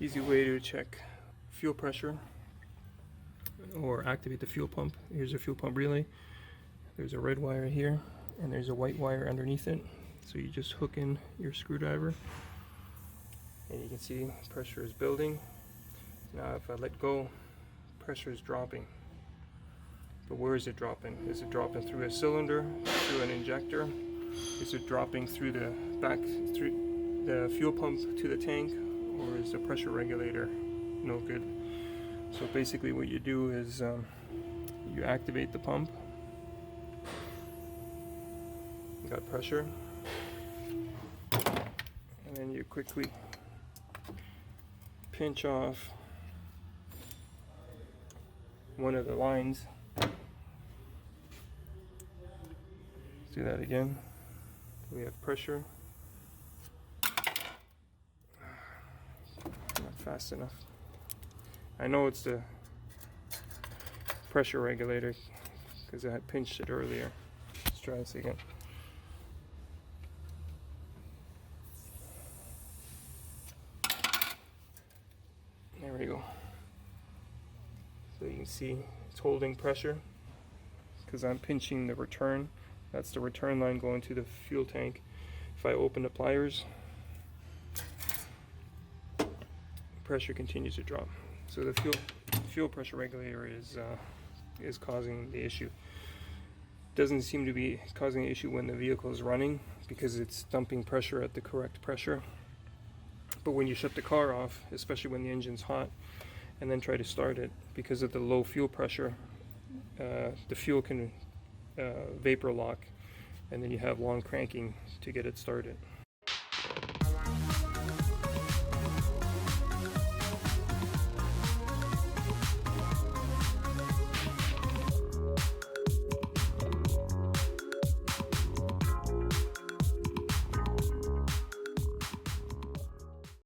Easy way to check fuel pressure or activate the fuel pump. Here's a fuel pump relay. There's a red wire here and there's a white wire underneath it. So you just hook in your screwdriver and you can see pressure is building. Now if I let go, pressure is dropping. But where is it dropping? Is it dropping through a cylinder, through an injector? Is it dropping through the back, through the fuel pump to the tank? Or is the pressure regulator no good? So basically what you do is you activate the pump. You got pressure. And then you quickly pinch off one of the lines. Let's do that again. We have pressure. Not fast enough. I know it's the pressure regulator because I had pinched it earlier. Let's try this again. There we go. So you can see it's holding pressure because I'm pinching the return. That's the return line going to the fuel tank. If I open the pliers, pressure continues to drop. So the fuel pressure regulator is causing the issue. Doesn't seem to be causing the issue when the vehicle is running because it's dumping pressure at the correct pressure. But when you shut the car off, especially when the engine's hot, and then try to start it, because of the low fuel pressure, the fuel can vapor lock, and then you have long cranking to get it started.